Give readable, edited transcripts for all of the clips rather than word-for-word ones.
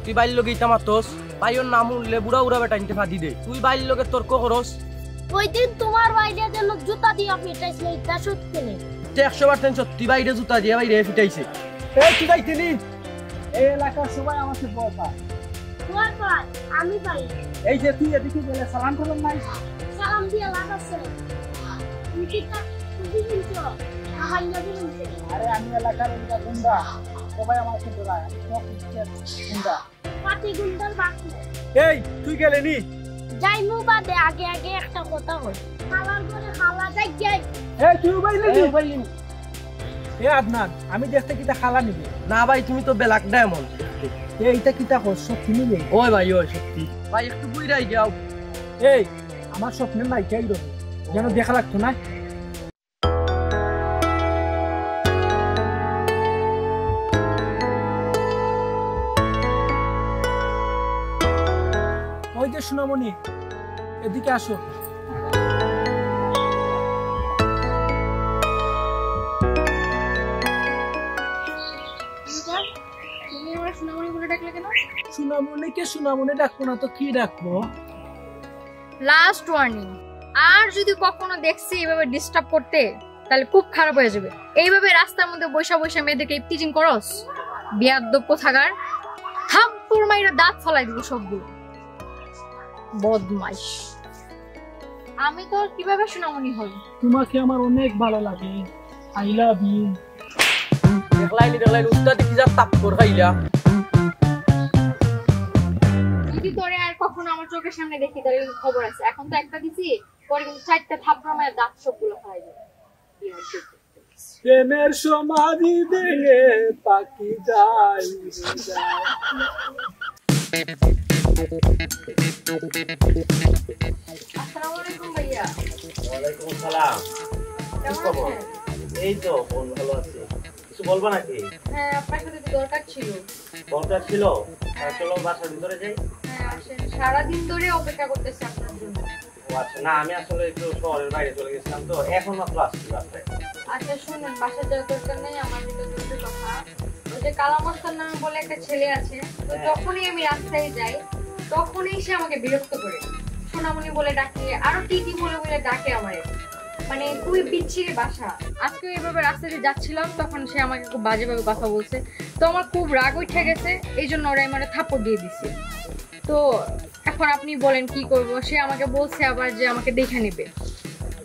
তুই বাইর লগে ইটা মারতস বাইর নাম উঠলে বুড়া উড়া বেটা ইনতে ফাদি দে তুই বাইর লগে তর্ক করস ওই দিন তোমার বাইরে যেন জুতা দিয়া ফিটাইছিল এটা সত্যি নেই 100% সত্যি বাইরে জুতা দিয়া বাইরে ফিটাইছে এই তুই যাইতিনি এই এলাকার সবাই আমাকে ভয় পায় ভয় পায় আমি পাই এই যে তুই এদিকে গেলে সালাম করলাম নাই সালাম দিয়া লাগাছে তুমি কি তা তুমি বলছো আহাইয়া বলছে আরে আমি এলাকার একটা গুন্ডা সবাই আমাকে ডরায় আমি সব গুন্ডা পাটি গুন্ডার বাকি এই তুই গেলে নি যাইমু বাদে আগে আগে একটা কথা কই খালার করে খালা যাই যাই এই তুই বাইলি এ আদনান আমি দেখতে কিটা খালা নিবি না ভাই তুমি তো ব্ল্যাক ডায়মন্ড এইটা কিটা কর সত্যি নিবি ওই ভাই ওই সত্যি ভাই একটু বুইরাই যাও এই আমার স্বপ্নের নাই চাই রবি যেন দেখা লাগতো না ওই যে সোনামণি এদিকে আসো সোনামণিকে সোনামণি ডাকবো না তো কি ডাকবো লাস্ট ওয়ার্নিং আর যদি কখনো দেখছি এইভাবে ডিস্টার্ব করতে তাহলে খুব খারাপ হয়ে যাবে এইভাবে রাস্তার মধ্যে বৈশা বৈশা মেয়েদেরকে ইফতিজিং করস বিয়াদ্দব কোথাকার থাপ্পড় মাইরা দাঁত ফলাই দিব সবগুলো বদমাইশ আমি তো কিভাবে সোনামণি হই তোমাকে আমার অনেক ভালো লাগে আই লাভ ইউ দেখলাইলি উস্তাদ কি যা তাপ কর খাইলা যদি তোরে আর কখনো আমার চোখের সামনে দেখি তাহলে খবর আছে এখন তো একটা দিছি পরে কিন্তু চারটা থাপ্পড় মাইরা দাঁত সবগুলো ফলাই দিব প্রেমের সমাধি ভেঙে পাখি যায় আসসালামু আলাইকুম ভাইয়া ওয়ালাইকুম আসসালাম কি খবর এই তো ফোন ভালো আছে কিছু বলবা নাকি হ্যাঁ আপনার সাথে তো দরকার ছিল চলো বাসার ভিতরে যাই হ্যাঁ আসেন সারা দিন ধরে অপেক্ষা করতেছি আপনার জন্য ও আচ্ছা না আমি আসলে একটু শহরের বাইরে চলে গেছিলাম তো এখন মাত্র আসছি বাসায় আচ্ছা শুনুন বাসায় যাওয়ার দরকার নেই আমার ভিতরে কথা ওই যে কালামস্তান নামে বলে একটা ছেলে আছে তো যখনই আমি রাস্তায় যাই তখনই সে আমাকে বিরক্ত করে সোনামণি বলে ডাকে আরো টিটি বলে বলে ডাকে আমারে মানে খুবই বিচ্ছিরি বাসা আজকে এইভাবে রাস্তাতে যাচ্ছিলাম তখন সে আমাকে খুব বাজেভাবে কথা বলছে তো আমার খুব রাগ উঠে গেছে এই জন্য ওরা আমার থাপ্পড় দিয়ে দিচ্ছে তো এখন আপনি বলেন কি করব সে আমাকে বলছে আবার যে আমাকে দেখে নেবে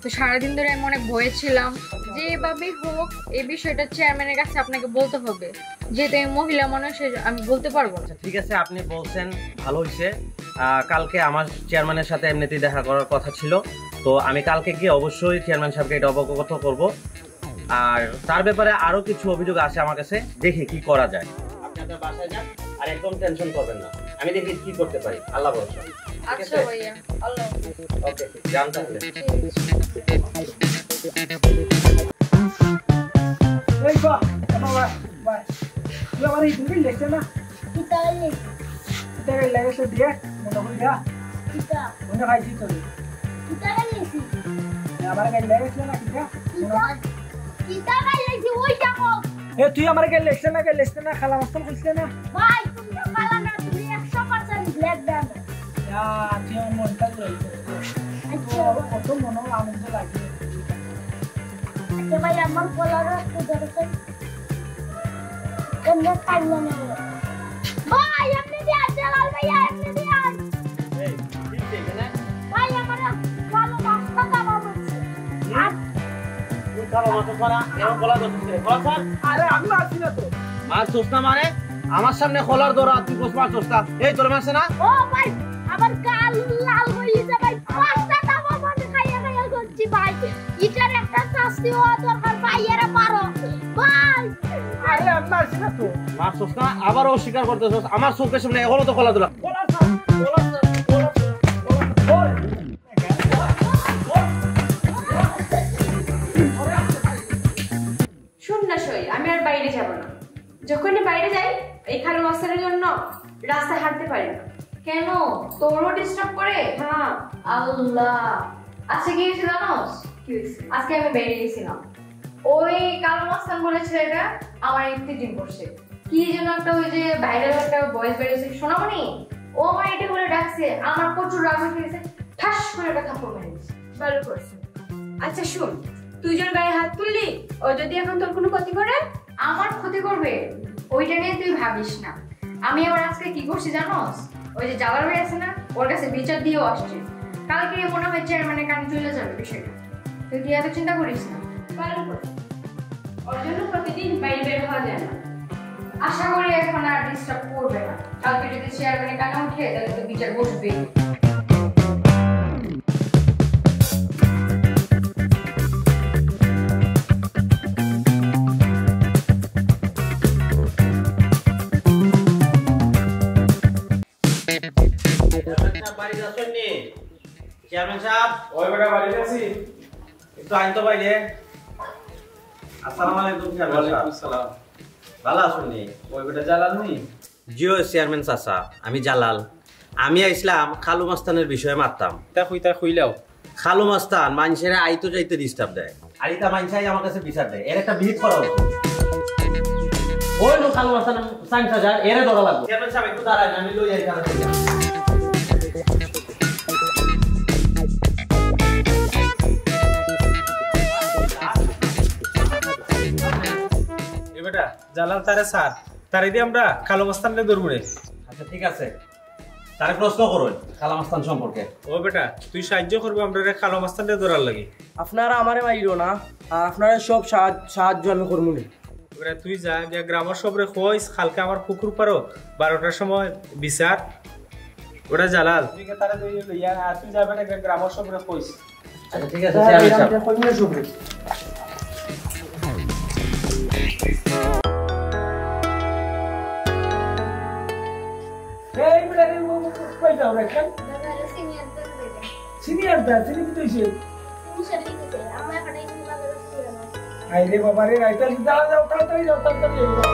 তো সারাদিন ধরে আমি অনেক ভয়ে ছিলাম যেভাবেই হোক এই বিষয়টা চেয়ারম্যানের কাছে আপনাকে বলতে হবে যেহেতু আমি মহিলা মানুষ আমি বলতে পারবো না ঠিক আছে আপনি বলছেন ভালো হয়েছে কালকে আমার চেয়ারম্যানের সাথে এমনিতেই দেখা করার কথা ছিল তো আমি কালকে গিয়ে অবশ্যই চেয়ারম্যান সাহেবকে এটা অবগত করব আর তার ব্যাপারে আরো কিছু অভিযোগ আছে আমার কাছে দেখি কি করা যায় আপনি আপনার বাসায় যান আর একদম টেনশন করবেন না আমি দেখি কি করতে পারি আল্লাহ ভরসা আচ্ছা ভাইয়া আল্লাহ ওকে যান তাহলে এই বা বাই তুই আমার এই দুই লেখছে না কিতা লেগেছে দিয়ে মনে করি যা কিতা মনে খাইছি চলে কিতা লেছি আমার গায়ে লেগেছে না কিটা কিতা লেছি ওই দেখো এ তুই আমার গায়ে লেখছে না খালা মস্তন কইছ না ভাই তুমি খালা না তুমি ভাই আমার গলার একটু ধরেছে এমনি টাইম নেই ভাই আপনি দিয়ে জালাল ভাইয়া আপনি দিয়ে এই কি এখানে ভাই আমার ভালো মাছটা কাবা বলছে আর তুই কালো মাছ করা এরকম গলা ধরছিস বলছ আরে আমি আসি না তো মাছ চোস্তা মানে আমার সামনে খোলার দৌড়া তুই বস মাছ চোস্তা এই তোর মাছ না ও ভাই আমার গাল লাল হয়ে যাবে ভাই পাঁচটা দাবা মানে খাইয়া খাইয়া করছি ভাই ইটার একটা শাস্তি হওয়া দরকার ভাই এরা পারো ভাই আরে আমি আসি না তো মাছ চোস্তা আবার অস্বীকার করতেছস আমার চোখের সামনে এখনো তো খোলা দৌড়া শুন না সই, আমি আর বাইরে যাব না। যখনই বাইরে যাই এই খালু মাস্টারের জন্য রাস্তায় হাঁটতে পারি না। কেন, তোরও ডিস্টার্ব করে? হ্যাঁ। আল্লাহ, আজকে কি হয়েছে জানোস? কি হয়েছে? আজকে আমি বাইরে গেছিলাম, ওই কালু মাস্টার বলে ছেলেটা আমার ইফতিজিং করছে। কি যেন একটা ওই যে ভাইরাল একটা ভয়েস বেরিয়েছে সোনামণি, ও আমার এটা বলে ডাকছে, আমার প্রচুর রাগ হয়ে গেছে, ঠাস করে একটা থাপ্পড় মেরে দিয়েছে। ভালো করছে। আচ্ছা শুন, তুই যখন গায়ে হাত তুললি, ও যদি এখন তোর কোনো ক্ষতি করে? আমার ক্ষতি করবে ওইটা নিয়ে তুই ভাবিস না। আমি আবার আজকে কি করছি জানোস? ওই যে জালাল ভাই আছে না, ওর কাছে বিচার দিয়েও আসছে। কালকে মনে হয় চেয়ারম্যানের কানে চলে যাবে বিষয়টা। তুই কি এত চিন্তা করিস না। ভালো কর, ওর জন্য প্রতিদিন বাইরে বের হওয়া যায় না। আশা করি এখন আর ডিস্টার্ব করবে না। কালকে যদি চেয়ারম্যানের কানে উঠে তাহলে তো বিচার বসবে। চেয়ারম্যান সাহেব, ওই বেটা বাড়িতে আছি। একটু আইন তো বাইরে। আসসালামু আলাইকুম চেয়ারম্যান সাহেব। আসসালাম। ভালো আছেন নি? ওই বেটা জালাল নি? জিও চেয়ারম্যান চাচা, আমি জালাল। আমি আইসলাম খালু মাস্তানের বিষয়ে মারতাম। তা খুইলাও। খালু মাস্তান মানুষের আইতো যাইতে ডিস্টার্ব দেয়, আর এটা মানুষাই আমার কাছে বিচার দেয়। এর একটা বিহিত করা উচিত। ওই লো খালু মাস্তান সাইন সাজার এরে ধরা লাগবে। চেয়ারম্যান সাহেব একটু দাঁড়ান, আমি লই যাই কারণ বেটা জালাল তারে স্যার তারে দিয়ে আমরা কালো মাস্তানকে ধরবো রে। আচ্ছা ঠিক আছে, তারে প্রশ্ন করুন খালু মাস্তান সম্পর্কে। ও বেটা তুই সাহায্য করবো আমরা রে কালো মাস্তানকে ধরার লাগি। আপনারা আমারে মাইরো না, আর আপনারা সব সাহায্য আমি করবো না। বেটা তুই যা গিয়া গ্রামের সবরে কইস কালকে আমার পুকুর পারো 12টার সময় বিচার। ওটা জালাল তুই তারে লইয়া আর তুই যা বেটা গ্রামের সবরে কইস। আচ্ছা ঠিক আছে চেয়ারম্যান সাহেব। এই বেটা রে কই যাও রে কেন? সিনিয়র দরবে সিনিয়র দা সিনি কি তুইছে? তুমি সেটা দিতে আমরা এখানে কিছু না করে ছিল না আই রে বাবা রে আইতা যাও যাও তাড়াতাড়ি যাও তাড়াতাড়ি যাও।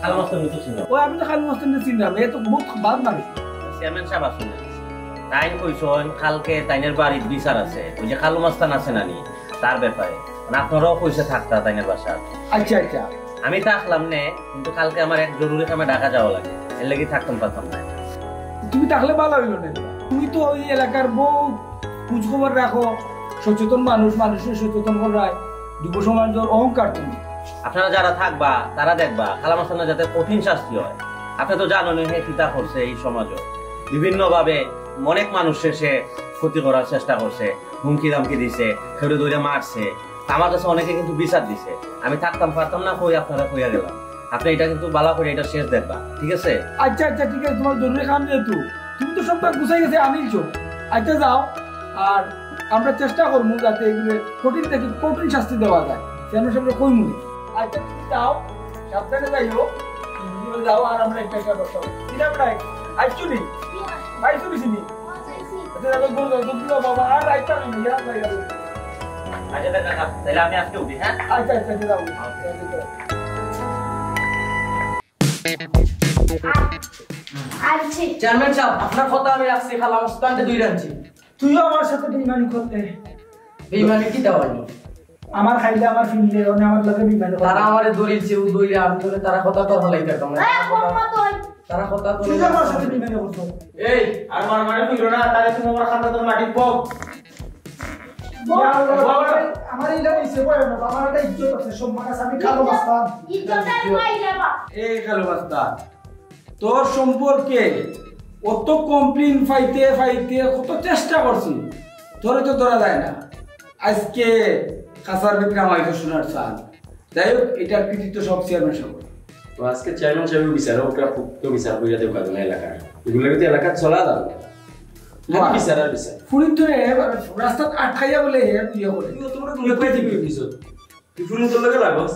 খালু মাস্তান নিতে ছিল। ও আমি তো খালি মস্তান চিনলাম, এ তো বহুত বাদ মানুষ। চেয়ারম্যান সাহেব আসুন। তাই কইছেন কালকে তাইনের বাড়ির বিচার আছে, ওই যে খালু মাস্তান আছে নানি তার ব্যাপারে। মানে আপনারাও কইছে থাকতা তাইনের বাসা। আচ্ছা আচ্ছা আমি থাকলাম নে, কিন্তু কালকে আমার এক জরুরি কামে ঢাকা যাওয়া লাগে, এর লাগি থাকতাম পারতাম না। তুমি থাকলে ভালো হইল না। তুমি তো ওই এলাকার বহুত খোঁজ খবর রাখো, সচেতন মানুষ, মানুষের সচেতন করায় যুব সমাজের অহংকার তুমি। আপনারা যারা থাকবা তারা দেখবা খালু মাস্তানের যাতে কঠিন শাস্তি হয়। আপনি তো জানেন হে পিতা করছে এই সমাজও বিভিন্ন ভাবে অনেক মানুষের সে ক্ষতি করার চেষ্টা করছে, হুমকি দামকি দিছে, খেড়ে দৌড়ে মারছে। আমার কাছে অনেকে কিন্তু বিচার দিছে। আমি থাকতাম পারতাম না, কই আপনারা কইয়া গেলাম। আপনি এটা কিন্তু ভালো করে এটা শেষ দেখবা, ঠিক আছে? আচ্ছা আচ্ছা ঠিক আছে, তোমার জরুরি কাম যেহেতু তুমি তো সবটা গুছাই গেছে আনিলছো। আচ্ছা যাও, আর আমরা চেষ্টা করবো যাতে এগুলো কঠিন থেকে কঠিন শাস্তি দেওয়া যায়। কেন সবটা কই মুনি। আচ্ছা তুমি যাও, সাবধানে যাইও, যাও, আর আমরা একটা একটা বসাবো। ঠিক আছে আইসুনি আইসুনি চিনি বাবা আর আইতা নেই। আচ্ছা দেখা, তাহলে আমি আজকে উঠি। হ্যাঁ আচ্ছা আচ্ছা যাও। আনছি চেয়ারম্যান সাহেব, আপনার কথা আমি রাখছি, খালা মাস্তানকে দুই রাখছি। তুইও আমার সাথে বেইমানি করতে বেইমানি কি দাওয়াইলো আমার খাইলে আমার ফিনলে ওনে আমার লগে বিমান তারা আমারে দরিছে ও দইলে আমি দইলে তারা কথা তো হলাই দিতাম না মোহাম্মদ ওই তারা কথা তো তুই আমার সাথে বিমান করছো এই আর মার মানে কইলো না তারে তুমি আমার খাতা তোর মাটি পক আমার ইলা নিছে বয় না আমার একটা ইজ্জত আছে সম্মান আছে আমি কালো মাস্তান ইজ্জতের বাইরে বা এই কালো মাস্তান তোর সম্পর্কে অত কমপ্লেইন ফাইতে ফাইতে কত চেষ্টা করছি তোরে তো ধরা যায় না আজকে কাসার ভিতরে আমার শোনার চান যাই হোক এটার কৃতিত্ব সব চেয়ারম্যান সব তো আজকে চেয়ারম্যান সাহেব বিচারকরা তো বিচার করে দেব কাজ না এলাকার এগুলো কিন্তু এলাকা চলা দাও বিচার আর বিচার ফুরিন ধরে রাস্তা আটকাইয়া বলে হে ইয়ে করে তোমরা তুমি কই দিবি কিছু তুই ফুরিন তোর লাগে লাগস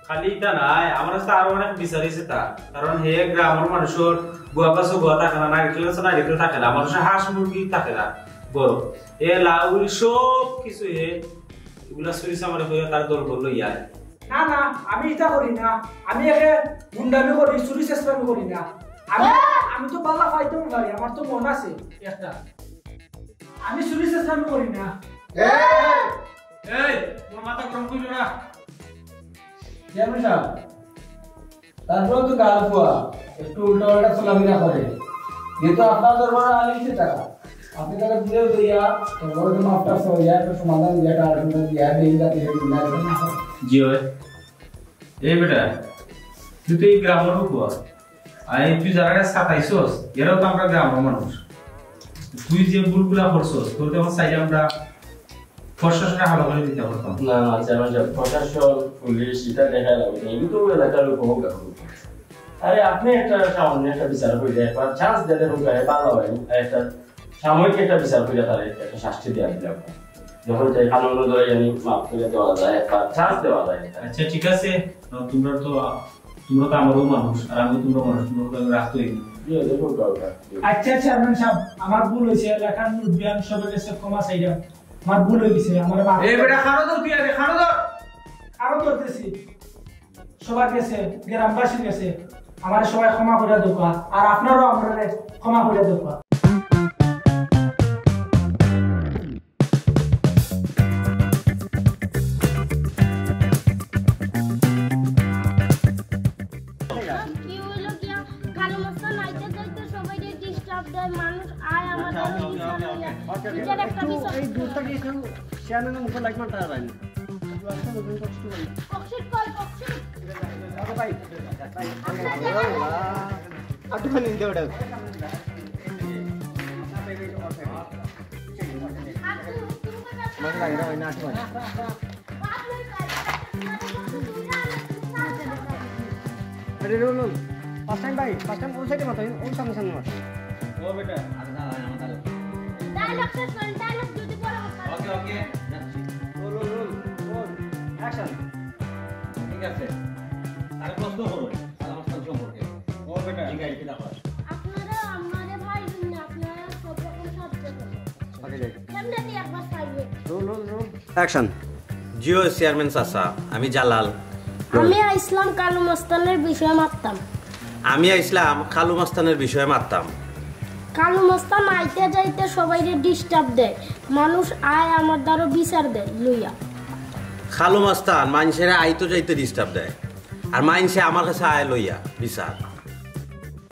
খালি এটা নাই আমার কাছে আরো অনেক বিচারিছে তা কারণ হে গ্রামের মানুষের গোয়া পাশে গোয়া থাকে না নারিকেল আছে নারিকেল থাকে না মানুষের হাঁস মুরগি থাকে না বড় এ লাউরি সব কিছু হে এগুলা সুরিস আমার হয়ে তার দল করলো ইয়ার না না আমি এটা করি না আমি একে গুন্ডামি করি চুরি চেষ্টা করি না আমি তো বালা ফাইতাম পারি আমার তো মন আছে একটা আমি চুরি চেষ্টা করি না এই তোর মাথা গরম কইলো না চেয়ারম্যান সাহেব তারপরে তো গাল পোয়া একটু উল্টা পাল্টা চলাফেরা করে যেহেতু আপনার দরবারে আনিছে টাকা আপনি তারা বুঝে দিয়া বড় তো মাফটা সইয়া তো সমাধান যেটা আলোচনা দিয়া দেই যাতে না জি ওই এই বেটা তুই তো এই গ্রামের উপর আর তুই যারা সাতাইছস এরাও তো আমরা গ্রামের মানুষ তুই যে ভুলগুলা করছস তোর তেমন চাইলে আমরা প্রশাসনে ভালো করে দিতে পারতাম না না চেয়ারম্যান সাহেব প্রশাসন পুলিশ এটা দেখা লাগবে না এগুলো তো এলাকার লোক হোক আরে আপনি একটা সামান্য একটা বিচার করে দেয় বা চান্স দিতে হোক ভালো হয় একটা সাময়িক একটা বিচার করে তার একটা শাস্তি দেওয়া দিলে যখন যে কানুন অনুযায়ী জানি মাফ করে দেওয়া যায় বা চান্স দেওয়া যায় আচ্ছা ঠিক আছে তোমরা তো আমারও মানুষ আর আমি তোমরা মানুষ তোমরা তো রাখতোই আচ্ছা চেয়ারম্যান সাহেব আমার ভুল হয়েছে এলাকার মুরব্বী আমি সবার কাছে ক্ষমা চাইলাম আমার ভুল হয়ে গেছে আমার এই বেটা খানো তো তুই আগে খানো তো আরো ধরতেছি সবার কাছে গ্রামবাসীর কাছে আমার সবাই ক্ষমা করে দেওয়া আর আপনারও আমরা ক্ষমা করে দেওয়া কি হইলো কি কালো মাস্তান আইতে যাইতে সবাই ডিস্টার্ব দেয় মানুষ আয় আমাদের বিচার একটা বিষয় এই দূরটা কি কেউ চেয়ারম্যানের মুখে লাইক মারতে পারে না অক্সিড কল অক্সিড আরে ভাই আটু খানি দে ওটা মনে লাগে না ওই না আটু अरे रो लो फर्स्ट टाइम भाई फर्स्ट टाइम कौन सा टीम आता है उन सामने सामने ও বেটা डायलॉग से सुन डायलॉग যদি বড় ওকে ওকে যাচ্ছি রোল রোল রোল অ্যাকশন ঠিক আছে আরে প্রশ্ন করো সালামস্তান সম্পর্কে ও বেটা ঠিক আছে দেখো আপনারা আমারে ভাই না আপনারা সব রকম সাহায্য করেন আগে যাই কেমনে দিয়ে একবার চাইবে roll roll roll action Jio chairman চাচা আমি জালাল আমি ইসলাম কালু মস্তানের বিষয়ে মারতাম আমি ইসলাম খালু মাস্তানের বিষয়ে মারতাম কালু মস্তান আইতে যাইতে সবাইরে ডিস্টার্ব দেয় মানুষ আয় আমার দ্বারা বিচার দেয় লইয়া খালু মাস্তান মানুষের আইতো যাইতে ডিস্টার্ব দেয় আর মানুষে আমার কাছে আয় লইয়া বিচার